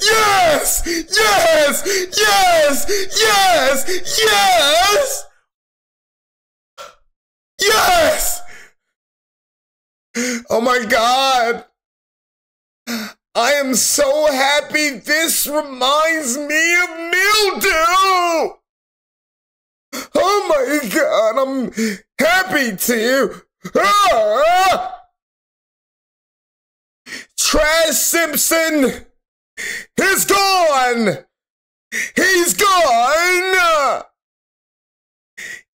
Yes! Yes! Yes! Yes! Yes! Yes! Oh my God. I am so happy. This reminds me of mildew. Oh my God, I'm happy to. Ah! Trash Simpson is gone. He's gone.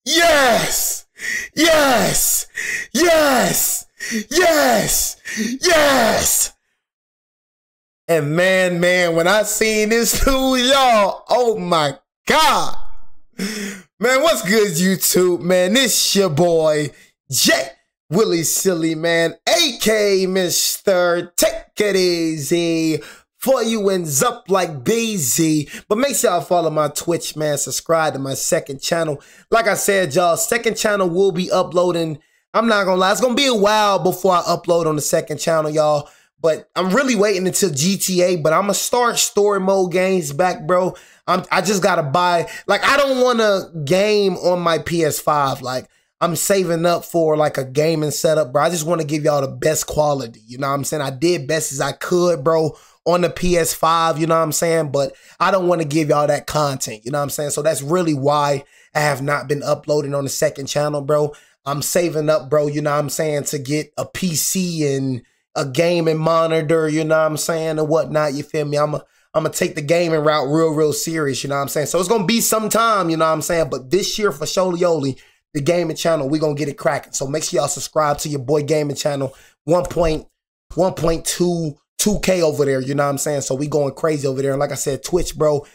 Yes. Yes. Yes. Yes. Yes. And man, when I seen this news, y'all, oh my God. Man, what's good, YouTube, man? This your boy, J. Willie Silly, man, a.k.a. Mr. Take It Easy for you ends up like Daisy. But make sure y'all follow my Twitch, man. Subscribe to my second channel. Like I said, y'all, second channel will be uploading. I'm not gonna lie, it's gonna be a while before I upload on the second channel, y'all. But I'm really waiting until GTA, but I'm gonna start story mode games back, bro. I just gotta buy, like, I don't want a game on my PS5. Like, I'm saving up for like a gaming setup, bro. I just want to give y'all the best quality. You know what I'm saying? I did best as I could, bro, on the PS5, you know what I'm saying? But I don't want to give y'all that content, you know what I'm saying? So that's really why I have not been uploading on the second channel, bro. I'm saving up, bro, you know what I'm saying, to get a PC and a gaming monitor, you know what I'm saying, and whatnot, you feel me? I'm gonna take the gaming route real serious, you know what I'm saying? So it's gonna be some time, you know what I'm saying? But this year for Sholioli, the gaming channel, we're gonna get it cracking. So make sure y'all subscribe to your boy gaming channel. 1.2K over there, you know what I'm saying? So we going crazy over there. And like I said, Twitch, bro,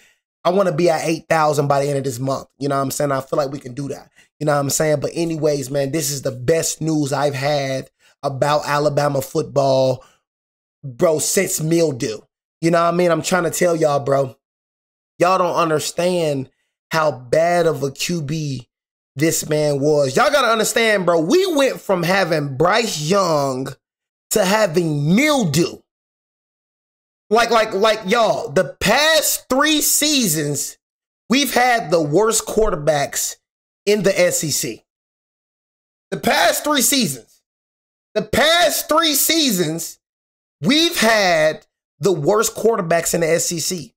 I want to be at 8,000 by the end of this month. You know what I'm saying? I feel like we can do that. You know what I'm saying? But anyways, man, this is the best news I've had about Alabama football, bro, since mildew. You know what I mean? I'm trying to tell y'all, bro, y'all don't understand how bad of a QB this man was. Y'all gotta understand, bro, we went from having Bryce Young to having mildew. Like, y'all, the past 3 seasons, we've had the worst quarterbacks in the SEC. The past 3 seasons. The past 3 seasons, we've had the worst quarterbacks in the SEC.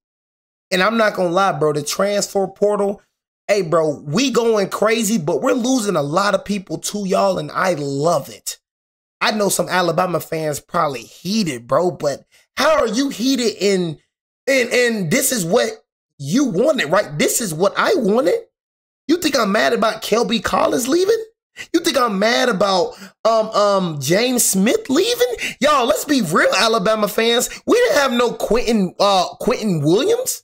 And I'm not gonna lie, bro, the transfer portal, hey, bro, we going crazy, but we're losing a lot of people too, y'all, and I love it. I know some Alabama fans probably heated, bro, but how are you heated and this is what you wanted, right? This is what I wanted. You think I'm mad about Kelby Collins leaving? You think I'm mad about James Smith leaving? Y'all, let's be real, Alabama fans. We didn't have no Quentin Williams.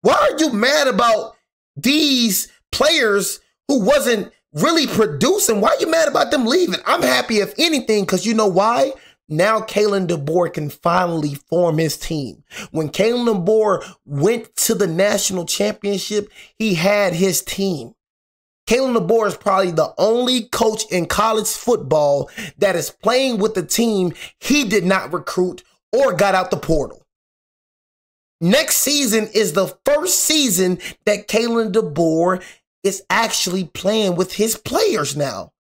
Why are you mad about these players who wasn't really producing? Why are you mad about them leaving? I'm happy, if anything, because you know why? Now Kalen DeBoer can finally form his team. When Kalen DeBoer went to the national championship, he had his team. Kalen DeBoer is probably the only coach in college football that is playing with the team he did not recruit or got out the portal. Next season is the first season that Kalen DeBoer is actually playing with his players now.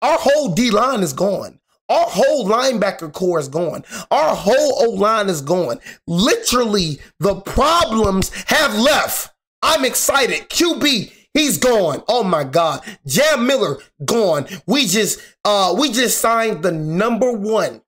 Our whole D-line is gone. Our whole linebacker core is gone. Our whole O-line is gone. Literally, the problems have left. I'm excited. QB, he's gone. Oh my God. Jam Miller, gone. We just signed the #1.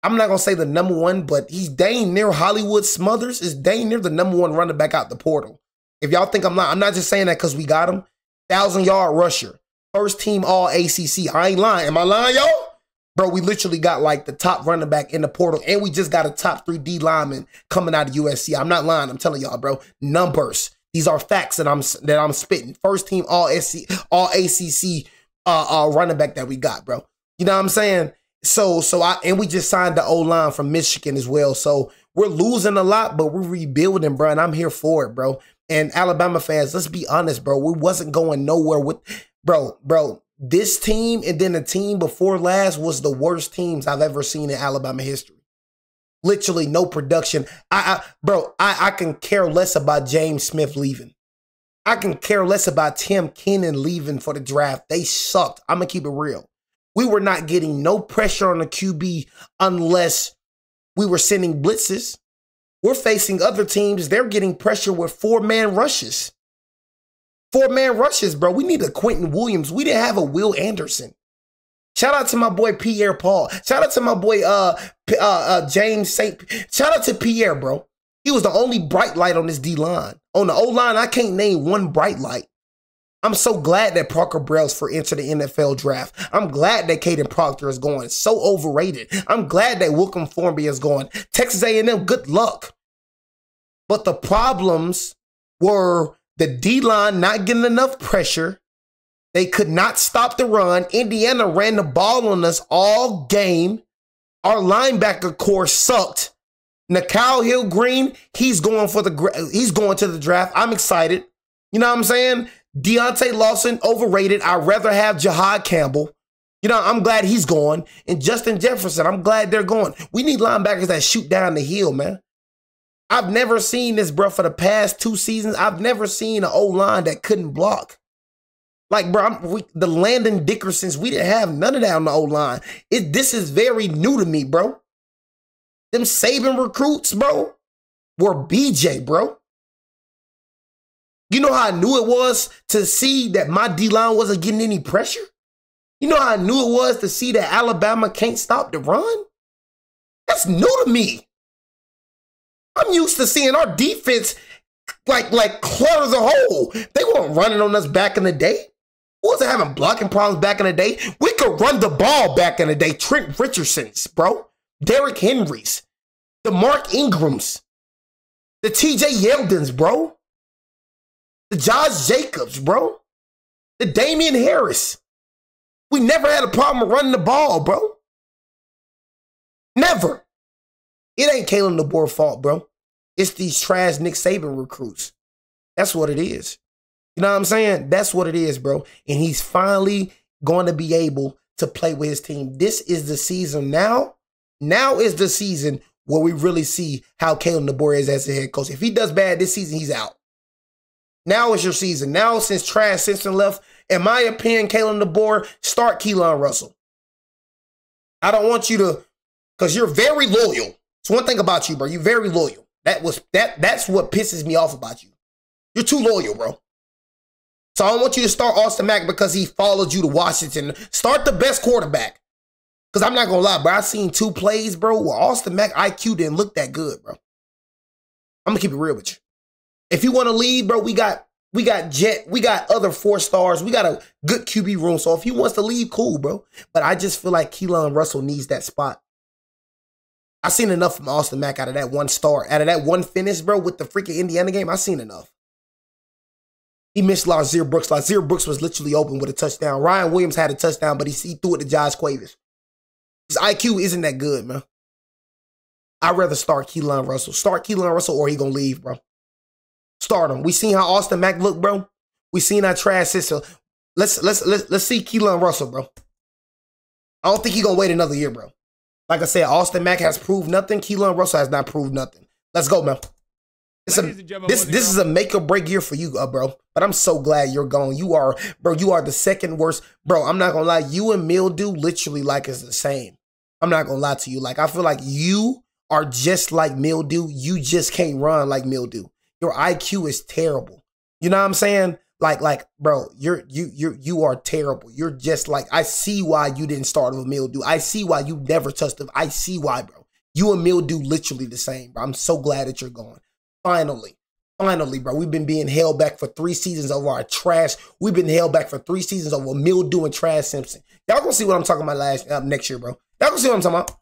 I'm not gonna say the #1, but he's dang near Hollywood Smothers is dang near the #1 running back out the portal. If y'all think I'm not just saying that because we got him. 1,000-yard rusher. First team all ACC. I ain't lying. Am I lying, y'all? Bro, we literally got like the top running back in the portal, and we just got a top 3 D lineman coming out of USC. I'm not lying. I'm telling y'all, bro. Numbers. These are facts that I'm spitting. First team all ACC running back that we got, bro. You know what I'm saying? And we just signed the O-line from Michigan as well. So we're losing a lot, but we're rebuilding, bro, and I'm here for it, bro. And Alabama fans, let's be honest, bro. We wasn't going nowhere with, bro. This team and then the team before last was the worst teams I've ever seen in Alabama history. Literally no production. Bro, I can care less about James Smith leaving. I can care less about Tim Kennan leaving for the draft. They sucked. I'm going to keep it real. We were not getting no pressure on the QB unless we were sending blitzes. We're facing other teams. They're getting pressure with four-man rushes. Four-man rushes, bro. We need a Quentin Williams. We didn't have a Will Anderson. Shout out to my boy Pierre Paul. Shout out to my boy James St. Shout out to Pierre, bro. He was the only bright light on this D-line. On the O-line, I can't name one bright light. I'm so glad that Parker Brailsford entered the NFL draft. I'm glad that Caden Proctor is going. It's so overrated. I'm glad that Wilcom Formby is going. Texas A&M, good luck. But the problems were the D-line not getting enough pressure. They could not stop the run. Indiana ran the ball on us all game. Our linebacker core sucked. N'Keal Hill-Green, he's going to the draft. I'm excited. You know what I'm saying? Deontay Lawson, overrated. I'd rather have Jahad Campbell. You know, I'm glad he's going. And Justin Jefferson, I'm glad they're going. We need linebackers that shoot down the hill, man. I've never seen this, bro, for the past 2 seasons. I've never seen an O-line that couldn't block. Like, bro, the Landon Dickersons, we didn't have none of that on the O-line. This is very new to me, bro. Them Saban recruits, bro, were BJ, bro. You know how I knew it was to see that my D-line wasn't getting any pressure? You know how I knew it was to see that Alabama can't stop the run? That's new to me. I'm used to seeing our defense like clutter the hole. They weren't running on us back in the day. We wasn't having blocking problems back in the day. We could run the ball back in the day. Trent Richardson's, bro. Derrick Henry's. The Mark Ingrams. The TJ Yeldons, bro. The Josh Jacobs, bro. The Damian Harris. We never had a problem running the ball, bro. Never. It ain't Kalen DeBoer's fault, bro. It's these trash Nick Saban recruits. That's what it is. You know what I'm saying? That's what it is, bro. And he's finally going to be able to play with his team. This is the season now. Now is the season where we really see how Kalen DeBoer is as a head coach. If he does bad this season, he's out. Now is your season. Now, since Trash Simpson left, in my opinion, Kalen DeBoer, start Keelan Russell. I don't want you to, because you're very loyal. It's one thing about you, bro. You're very loyal. That's what pisses me off about you. You're too loyal, bro. So I don't want you to start Austin Mack because he followed you to Washington. Start the best quarterback. Because I'm not going to lie, bro. I seen 2 plays, bro, where Austin Mack IQ didn't look that good, bro. I'm going to keep it real with you. If you want to leave, bro, we got Jet. We got other 4 stars. We got a good QB room. So if he wants to leave, cool, bro. But I just feel like Keelan Russell needs that spot. I seen enough from Austin Mack out of that 1 star. Out of that 1 finish, bro, with the freaking Indiana game, I seen enough. He missed Lazir Brooks. Lazir Brooks was literally open with a touchdown. Ryan Williams had a touchdown, but he threw it to Josh Cuevas. His IQ isn't that good, man. I'd rather start Keelan Russell. Start Keelan Russell or he gonna leave, bro. Start him. We seen how Austin Mack looked, bro. We seen our trash system. Let's see Keelan Russell, bro. I don't think he gonna wait another year, bro. Like I said, Austin Mack has proved nothing. Keelan Russell has not proved nothing. Let's go, man. This is a make or break year for you, bro. But I'm so glad you're gone. You are the second worst. Bro, I'm not gonna lie. You and Mildew literally like is the same. I'm not gonna lie to you. Like, I feel like you are just like Mildew. You just can't run like Mildew. Your IQ is terrible. You know what I'm saying? Like, bro, you are terrible. You're just like, I see why you didn't start with Mildew. I see why you never touched him. I see why, bro. You and Mildew literally the same, bro. I'm so glad that you're gone. Finally, bro. We've been being held back for 3 seasons over our trash. We've been held back for 3 seasons over Mildew and Trash Simpson. Y'all gonna see what I'm talking about next year, bro. Y'all gonna see what I'm talking about.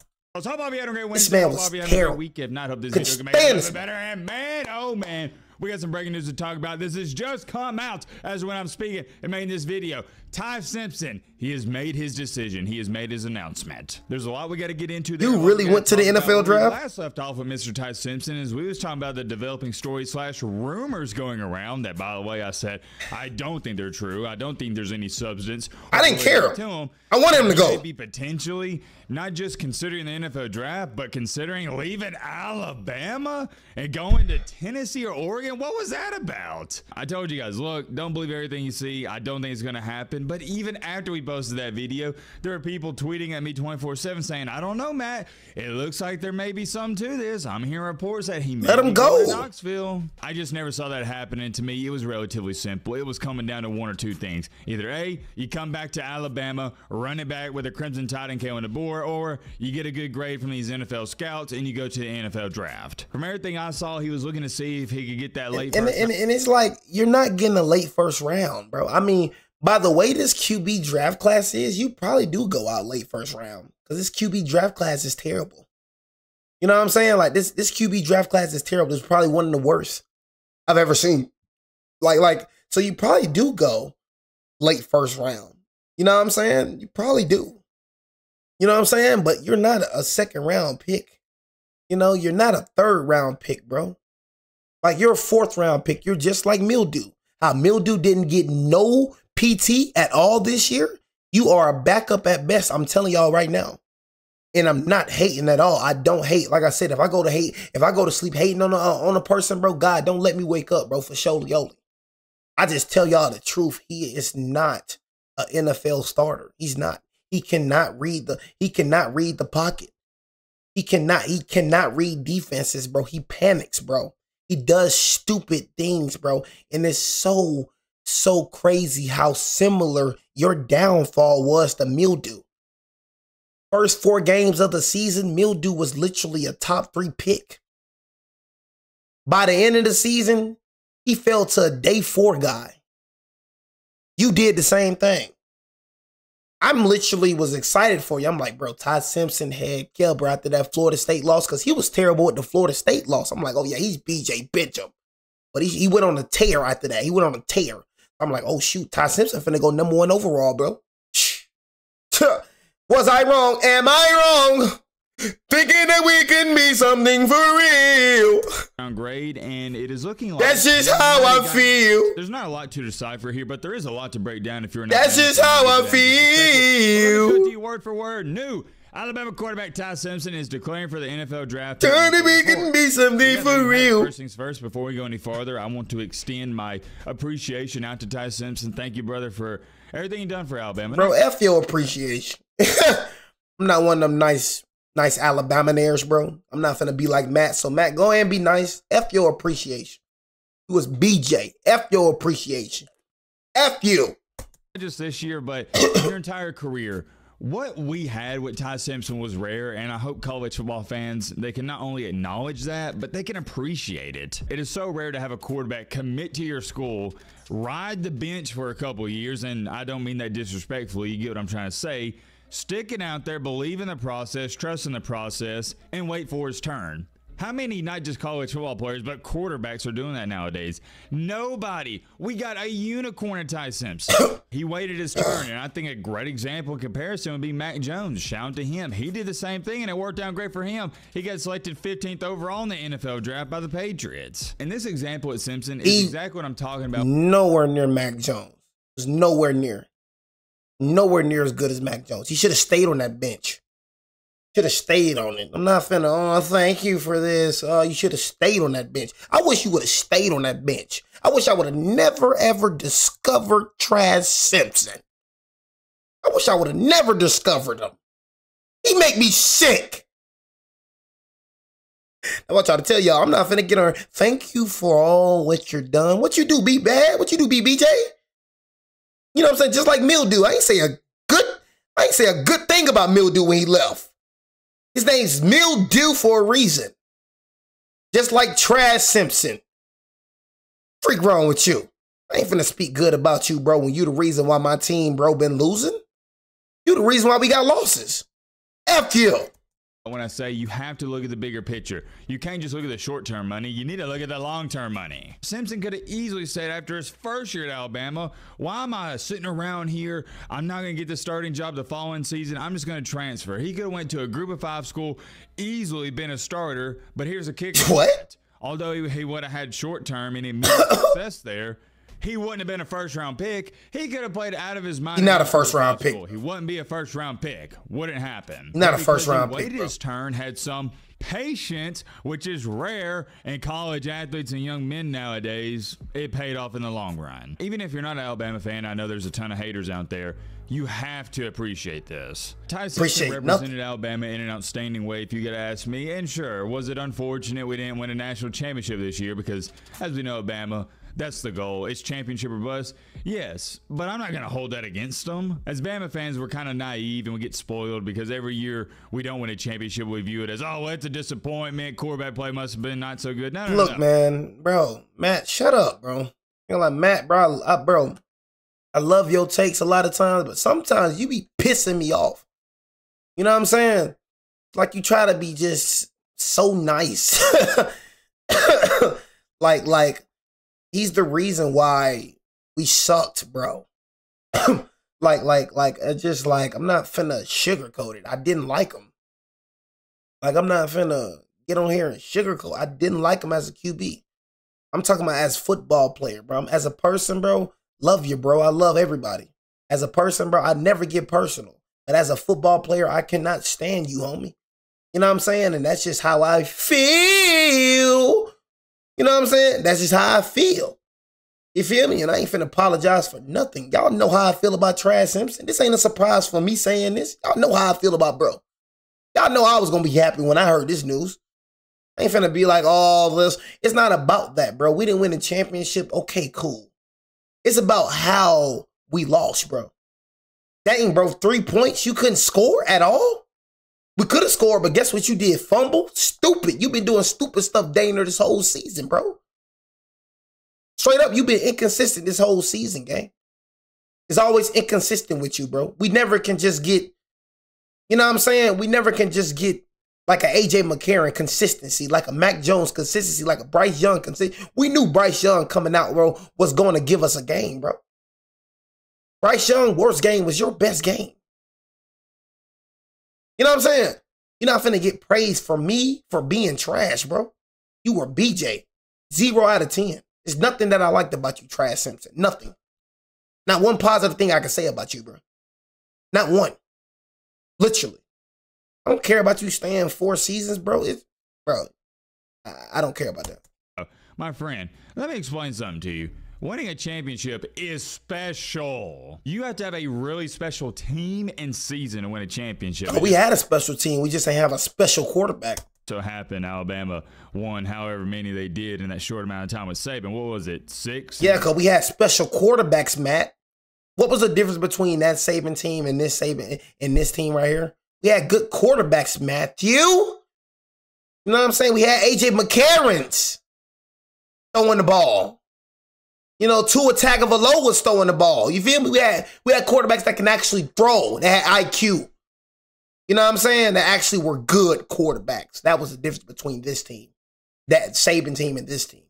This man was terrible. Weekend. Not hope this video can make it better. And man, oh man, We got some breaking news to talk about. This has just come out as when I'm speaking and making this video. Ty Simpson, he has made his decision. He has made his announcement. There's a lot we got to get into there. You really went to the NFL draft? Last left off with Mr. Ty Simpson is we was talking about the developing stories / rumors going around that, by the way, I said I don't think they're true. I don't think there's any substance. I didn't care. I wanted him to go. Maybe potentially not just considering the NFL draft, but considering leaving Alabama and going to Tennessee or Oregon. What was that about? I told you guys, look, don't believe everything you see. I don't think it's going to happen. But even after we posted that video, there are people tweeting at me 24/7 saying, I don't know, Matt. It looks like there may be some to this. I'm hearing reports that he may let him go to Knoxville. I just never saw that happening. To me, it was relatively simple. It was coming down to one or two things. Either A, you come back to Alabama, run it back with a Crimson Tide and K on the board, or you get a good grade from these NFL scouts and you go to the NFL draft. From everything I saw, he was looking to see if he could get that late first round. And it's like, you're not getting a late first round, bro. I mean, by the way this QB draft class is, you probably do go out late first round because this QB draft class is terrible. You know what I'm saying? Like this QB draft class is terrible. It's probably one of the worst I've ever seen. So you probably do go late first round. You know what I'm saying? You probably do. You know what I'm saying? But you're not a second round pick. You know, you're not a third round pick, bro. Like, you're a fourth round pick. You're just like Mildew. How Mildew didn't get no PT at all this year. You are a backup at best. I'm telling y'all right now. And I'm not hating at all. I don't hate. Like I said, if I go to sleep hating on a person, bro, God, don't let me wake up, bro, for Sholioli. I just tell y'all the truth. He is not an NFL starter. He's not. He cannot read the pocket. He cannot read defenses, bro. He panics, bro. He does stupid things, bro. And it's so crazy how similar your downfall was to Mildew. First 4 games of the season, Mildew was literally a top 3 pick. By the end of the season, he fell to a day 4 guy. You did the same thing. I'm literally was excited for you. I'm like, bro, Ty Simpson had killed, bro, after that Florida State loss, because he was terrible with the Florida State loss. I'm like, oh, yeah, he's BJ Benjamin. But he went on a tear after that. He went on a tear. I'm like, oh, shoot, Ty Simpson finna go #1 overall, bro. Was I wrong? Am I wrong? Thinking that we can be something for real. Grade, and it is looking like that's just how I feel. There's not a lot to decipher here, but there is a lot to break down if you're not. That's just how I feel. To you word for word. New Alabama quarterback Ty Simpson is declaring for the NFL draft. Trying to we can be something for real. First things first, before we go any farther, I want to extend my appreciation out to Ty Simpson. Thank you, brother, for everything you've done for Alabama. Bro, F your appreciation. I'm not one of them nice Alabamaires, bro. I'm not finna be like Matt. So, Matt, go ahead and be nice. F your appreciation. It was BJ. F your appreciation. F you. Not just this year, but your entire career. What we had with Ty Simpson was rare, and I hope college football fans, they can not only acknowledge that, but they can appreciate it. It is so rare to have a quarterback commit to your school, ride the bench for a couple of years, and I don't mean that disrespectfully. You get what I'm trying to say. Sticking out there, believe in the process, trust in the process, and wait for his turn. How many, not just college football players, but quarterbacks are doing that nowadays? Nobody. We got a unicorn in Ty Simpson. He waited his turn, and I think a great example in comparison would be Mac Jones. Shout out to him. He did the same thing, and it worked out great for him. He got selected 15th overall in the NFL draft by the Patriots. And this example at Simpson is exactly what I'm talking about. Nowhere near Mac Jones. It was nowhere near. Nowhere near as good as Mac Jones. He should have stayed on that bench. Should have stayed on it. I'm not finna, thank you for this. You should have stayed on that bench. I wish you would have stayed on that bench. I wish I would have never, ever discovered Ty Simpson. I wish I would have never discovered him. He make me sick. I want y'all to tell y'all, I'm not finna get on. Thank you for all what you're done. What you do, be bad? What you do, be BJ? You know what I'm saying? Just like Mildew. I ain't say a good thing about Mildew when he left. His name's Mildew for a reason. Just like Ty Simpson. Freak wrong with you. I ain't finna speak good about you, bro, when you the reason why my team, bro, been losing. You the reason why we got losses. F you. when I say you have to look at the bigger picture. You can't just look at the short-term money. You need to look at the long-term money. Simpson could have easily said after his first year at Alabama, why am I sitting around here? I'm not going to get the starting job the following season. I'm just going to transfer. He could have went to a group of 5 school, easily been a starter, but here's a kicker. What? Although he would have had short-term and immediate success there, he wouldn't have been a first-round pick. He could have played out of his mind. He's not a first-round pick. He wouldn't be a first-round pick. Wouldn't happen. Not a first-round pick, Waited his turn, had some patience, which is rare in college athletes and young men nowadays. It paid off in the long run. Even if you're not an Alabama fan, I know there's a ton of haters out there. You have to appreciate this. Ty Simpson represented Alabama in an outstanding way, if you got to ask me. And sure, was it unfortunate we didn't win a national championship this year? Because, as we know, Alabama, that's the goal. It's championship or bust. Yes, but I'm not going to hold that against them. As Bama fans, we're kind of naive and we get spoiled because every year we don't win a championship, we view it as, oh, it's a disappointment. Quarterback play must have been not so good. No, Look, man, bro, Matt, shut up, bro. You're like, Matt, bro, I love your takes a lot of times, but sometimes you be pissing me off. You know what I'm saying? Like you try to be just so nice. like he's the reason why we sucked, bro. Just like I'm not finna sugarcoat it. I didn't like him. Like I'm not finna get on here and sugarcoat. I didn't like him as a QB. I'm talking about as a football player, bro. As a person, bro, love you, bro. I love everybody. As a person, bro, I never get personal. But as a football player, I cannot stand you, homie. You know what I'm saying? And that's just how I feel. You know what I'm saying? That's just how I feel. You feel me? And I ain't finna apologize for nothing. Y'all know how I feel about Ty Simpson. This ain't a surprise for me saying this. Y'all know how I feel about bro. Y'all know I was gonna be happy when I heard this news. I ain't finna be like, oh, this. It's not about that, bro. We didn't win the championship. Okay, cool. It's about how we lost, bro. Dang, bro, 3 points. You couldn't score at all? We could have scored, but guess what you did? Fumble? Stupid. You've been doing stupid stuff dang near this whole season, bro. Straight up, you've been inconsistent this whole season, gang. It's always inconsistent with you, bro. We never can just get, you know what I'm saying? We never can just get like a AJ McCarron consistency, like a Mac Jones consistency, like a Bryce Young consistency. We knew Bryce Young coming out, bro, was going to give us a game, bro. Bryce Young, worst game was your best game. You know what I'm saying? You're not finna get praise from me for being trash, bro. You were BJ. 0 out of 10. There's nothing that I liked about you, Ty Simpson. Nothing. Not one positive thing I can say about you, bro. Not one. Literally. I don't care about you staying 4 seasons, bro. I don't care about that. My friend, let me explain something to you. Winning a championship is special. You have to have a really special team and season to win a championship. Oh, we had a special team. We just ain't have a special quarterback. So happened, Alabama won however many they did in that short amount of time with Saban. What was it, 6? Yeah, because we had special quarterbacks, Matt. What was the difference between that Saban team and this Saban and this team right here? We had good quarterbacks, Matthew. You know what I'm saying? We had AJ McCarron throwing the ball. You know, Tua Tagovailoa was throwing the ball. You feel me? We had quarterbacks that can actually throw. They had IQ. You know what I'm saying? They actually were good quarterbacks. That was the difference between this team, that Saban team, and this team.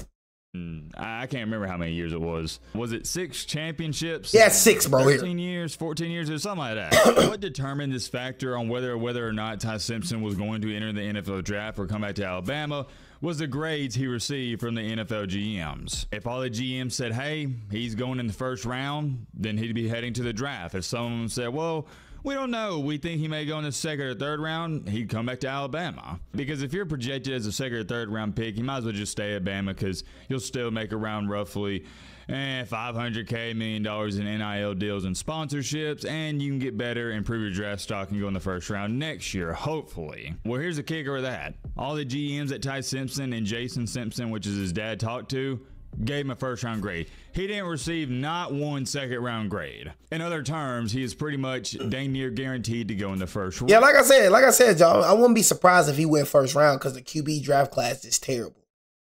I can't remember how many years it was. Was it 6 championships? Yeah, 6, bro. 13 years, 14 years, or something like that. What determined this factor on whether or not Ty Simpson was going to enter the NFL draft or come back to Alabama was the grades he received from the NFL GMs. If all the GMs said, hey, he's going in the first round, then he'd be heading to the draft. If some of them said, well, we don't know, we think he may go in the 2nd or 3rd round, he'd come back to Alabama. Because if you're projected as a 2nd or 3rd round pick, you might as well just stay at Bama because you'll still make around roughly $500K, $1 million in NIL deals and sponsorships, and you can get better, improve your draft stock, and go in the 1st round next year, hopefully. Well, here's the kicker of that. All the GMs that Ty Simpson and Jason Simpson, which is his dad, talked to, gave him a 1st round grade. He didn't receive not one 2nd round grade. In other terms, he is pretty much dang near guaranteed to go in the 1st round. Yeah, like I said, y'all, I wouldn't be surprised if he went 1st round because the QB draft class is terrible.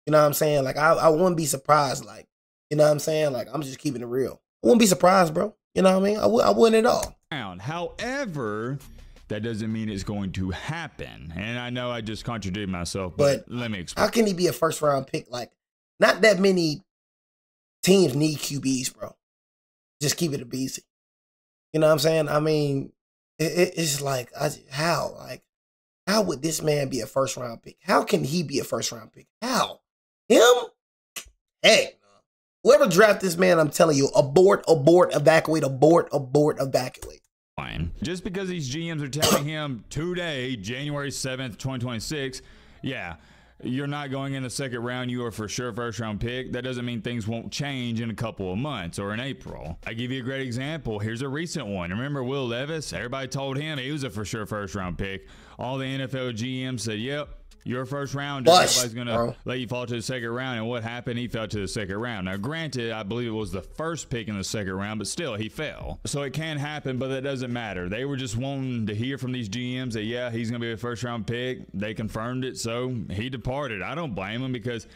You know what I'm saying? Like, I wouldn't be surprised. Like, you know what I'm saying? Like, I'm just keeping it real. I wouldn't be surprised, bro. You know what I mean? I wouldn't at all. However, that doesn't mean it's going to happen. And I know I just contradicted myself, but let me explain. How can he be a first round pick? Like, not that many teams need QBs, bro. Just keep it a BC. You know what I'm saying? I mean, it's like, how? Like, how would this man be a first round pick? How can he be a first round pick? How? Him? Hey, whoever draft this man, I'm telling you, abort, evacuate, abort, evacuate. Fine. Just because these GMs are telling him today, January 7th, 2026, yeah, you're not going in the second round, you are for sure first round pick. That doesn't mean things won't change in a couple of months or in April. I give you a great example. Here's a recent one. Remember Will Levis? Everybody told him he was a for sure first round pick. All the NFL GMs said, yep, you're a first rounder. Everybody's going to let you fall to the second round. And what happened? He fell to the second round. Now, granted, I believe it was the first pick in the second round, but still, he fell. So it can happen, but that doesn't matter. They were just wanting to hear from these GMs that, yeah, he's going to be a first round pick. They confirmed it, so he departed. I don't blame him because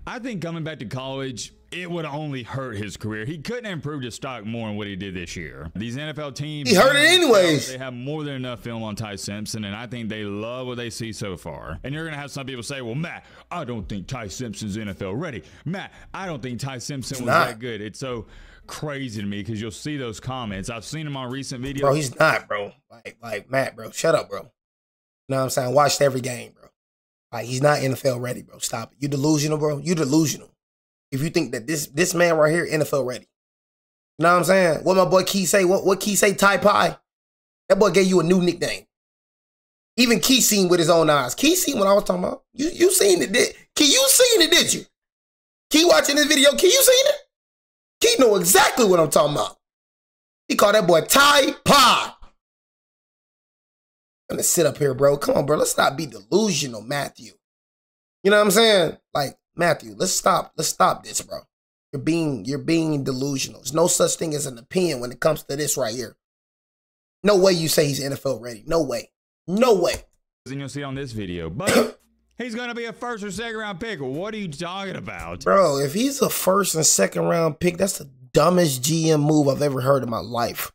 I think coming back to college, it would only hurt his career. He couldn't improve his stock more than what he did this year. These NFL teams, he hurt it anyways. They have more than enough film on Ty Simpson, and I think they love what they see so far. And you're going to have some people say, well, Matt, I don't think Ty Simpson's NFL ready. Matt, I don't think Ty Simpson was that good. It's so crazy to me because you'll see those comments. I've seen them on recent videos. Bro, he's not, bro. Like Matt, bro, shut up, bro. You know what I'm saying? Watched every game, bro. Like, he's not NFL ready, bro. Stop it. You delusional, bro. You delusional. If you think that this man right here, NFL ready. You know what I'm saying? What my boy Key say? What Key say? Ty Pie? That boy gave you a new nickname. Even Key seen with his own eyes. Key seen what I was talking about. You seen it, did Key, you seen it, did you? Key watching this video, Key, you seen it? Key know exactly what I'm talking about. He called that boy Ty Pie. I'm gonna sit up here, bro. Come on, bro. Let's not be delusional, Matthew. You know what I'm saying? Like, Matthew, let's stop this, bro. You're being delusional. There's no such thing as an opinion when it comes to this right here. No way you say he's NFL ready. No way. No way. And you'll see on this video, but he's going to be a first or second round pick. What are you talking about? Bro, if he's a first and second round pick, that's the dumbest GM move I've ever heard in my life.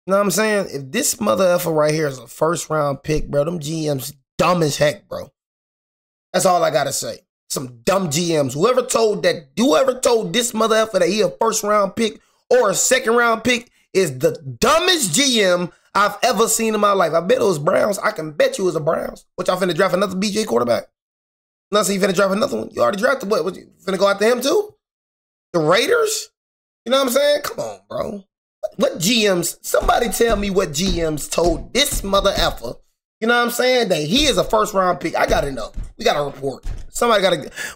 You know what I'm saying? If this mother effer right here is a first round pick, bro, them GMs dumb as heck, bro. That's all I got to say. Some dumb GMs. Whoever told this mother effer that he a first round pick or a second round pick is the dumbest GM I've ever seen in my life. I bet it was Browns. I can bet you it was a Browns. What, y'all finna draft another BJ quarterback? No, so you finna draft another one? You already drafted what? What, you finna go after him too? The Raiders? You know what I'm saying? Come on, bro. What GMs? Somebody tell me what GMs told this mother effer, you know what I'm saying, that he is a first round pick. I gotta know. We gotta report.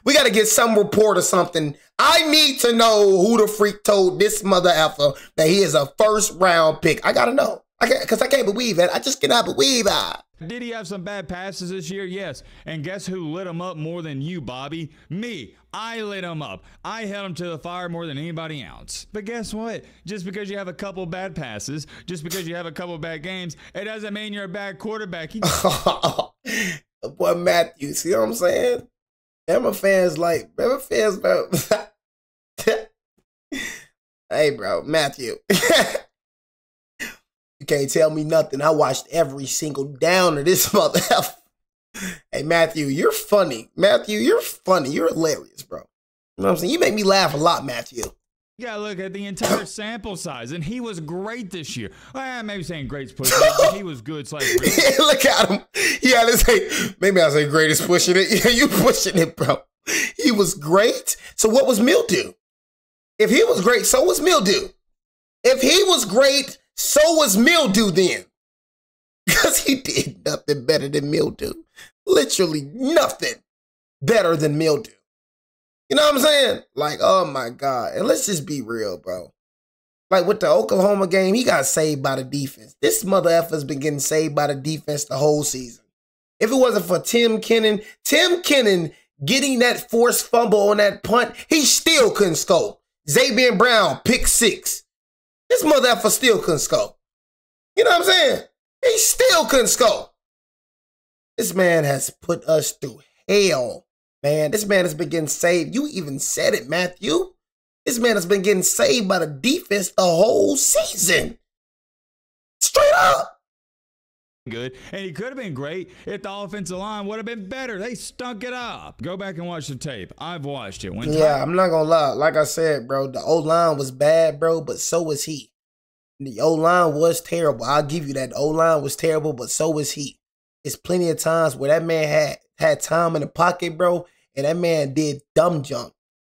We gotta get some report or something. I need to know who the freak told this mother effer that he is a first round pick. I gotta know. Because I can't believe it. I just cannot believe it. Did he have some bad passes this year? Yes. And guess who lit him up more than you, Bobby? Me. I lit him up. I held him to the fire more than anybody else. But guess what? Just because you have a couple bad passes, just because you have a couple bad games, it doesn't mean you're a bad quarterback. Boy, Matthew, see what I'm saying? Bama fans, bro. Hey, bro, Matthew. You can't tell me nothing. I watched every single down of this mother. Hey, Matthew, you're funny. Matthew, you're funny. You're hilarious, bro. You know what I'm saying? You make me laugh a lot, Matthew. You gotta look at the entire sample size, and he was great this year. Well, maybe saying great's pushing it, but he was good. Yeah, look at him. Yeah, let's say, maybe I'll say greatest pushing it. Yeah, you pushing it, bro. He was great. So what was mildew? If he was great, so was mildew. If he was great, so was mildew then. Because he did nothing better than mildew. Literally nothing better than mildew. You know what I'm saying? Like, oh my God. And let's just be real, bro. Like with the Oklahoma game, he got saved by the defense. This mother effer's been getting saved by the defense the whole season. If it wasn't for Tim Kennan getting that forced fumble on that punt, he still couldn't score. Xavier Brown, pick 6. This mother effer still couldn't score. You know what I'm saying? He still couldn't score. This man has put us through hell, man. This man has been getting saved. You even said it, Matthew. This man has been getting saved by the defense the whole season. Straight up. good, and he could have been great if the offensive line would have been better. They stunk it up. Go back and watch the tape. I've watched it. Yeah, I'm not gonna lie. Like I said, bro, the O-line was bad, bro, but so was he. The O-line was terrible. I'll give you that. The O-line was terrible, but so was he. It's plenty of times where that man had time in the pocket, bro, and that man did dumb junk.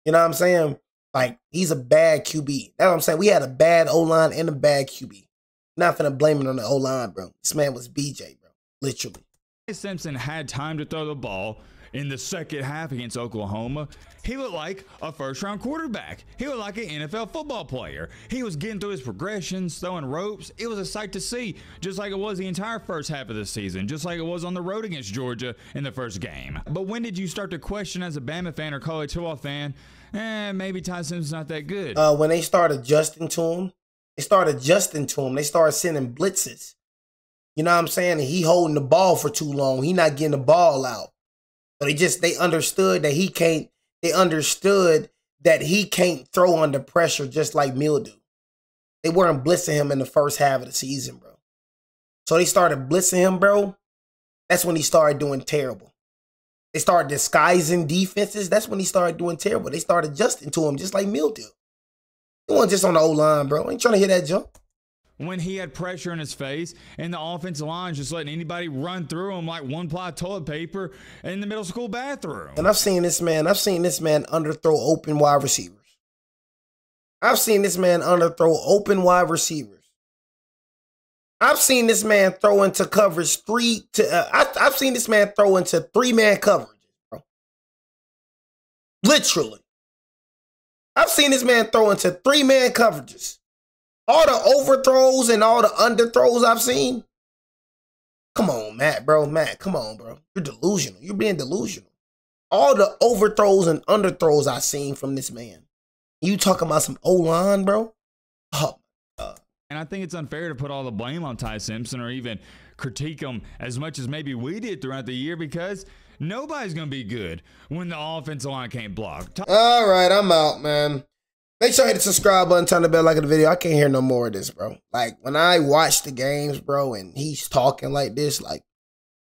You know what I'm saying? Like, he's a bad QB. That's what I'm saying. We had a bad O-line and a bad QB. Not finna blame it on the O-line, bro. This man was BJ, bro. Literally. Simpson had time to throw the ball in the second half against Oklahoma. He looked like a first-round quarterback. He looked like an NFL football player. He was getting through his progressions, throwing ropes. It was a sight to see, just like it was the entire first half of the season, just like it was on the road against Georgia in the first game. But when did you start to question as a Bama fan or college football fan, maybe Ty Simpson's not that good? When they started adjusting to him, they started sending blitzes. You know what I'm saying? And he holding the ball for too long. He not getting the ball out. So they understood that he can't. They understood that he can't throw under pressure just like Mildew. They weren't blitzing him in the first half of the season, bro. So they started blitzing him, bro. That's when he started doing terrible. They started disguising defenses. That's when he started doing terrible. They started adjusting to him just like Mildew. He wasn't just on the O-line, bro. I ain't trying to hear that jump. When he had pressure in his face and the offensive line just letting anybody run through him like one-ply toilet paper in the middle school bathroom. And I've seen this man underthrow open wide receivers. I've seen this man underthrow open wide receivers. I've seen this man throw into coverage I've seen this man throw into 3-man coverages, bro. Literally. I've seen this man throw into 3-man coverages. All the overthrows and all the underthrows I've seen. Come on, Matt, bro. Matt, come on, bro. You're delusional. You're being delusional. All the overthrows and underthrows I've seen from this man. You talking about some O-line, bro? Oh, my God. And I think it's unfair to put all the blame on Ty Simpson or even critique him as much as maybe we did throughout the year, because nobody's going to be good when the offensive line can't block. All right, I'm out, man. Make sure you hit the subscribe button, turn the bell, like the video. I can't hear no more of this, bro. Like, when I watch the games, bro, and he's talking like this, like,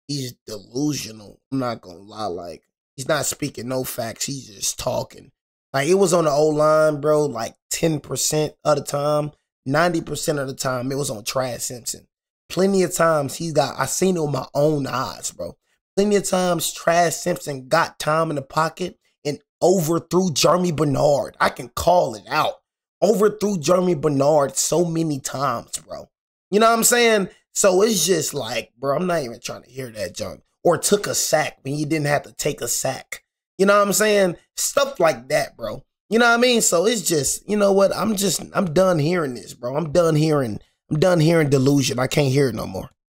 he's delusional. I'm not going to lie. Like, he's not speaking no facts. He's just talking. Like, it was on the O-line, bro, like 10% of the time. 90% of the time, it was on Ty Simpson. Plenty of times I seen it with my own eyes, bro. Plenty of times Ty Simpson got time in the pocket and overthrew Jeremy Bernard. I can call it out. Overthrew Jeremy Bernard so many times, bro. You know what I'm saying? So it's just like, bro, I'm not even trying to hear that junk. Or took a sack when you didn't have to take a sack. You know what I'm saying? Stuff like that, bro. You know what I mean? So it's just, you know what? I'm done hearing this, bro. I'm done hearing delusion. I can't hear it no more.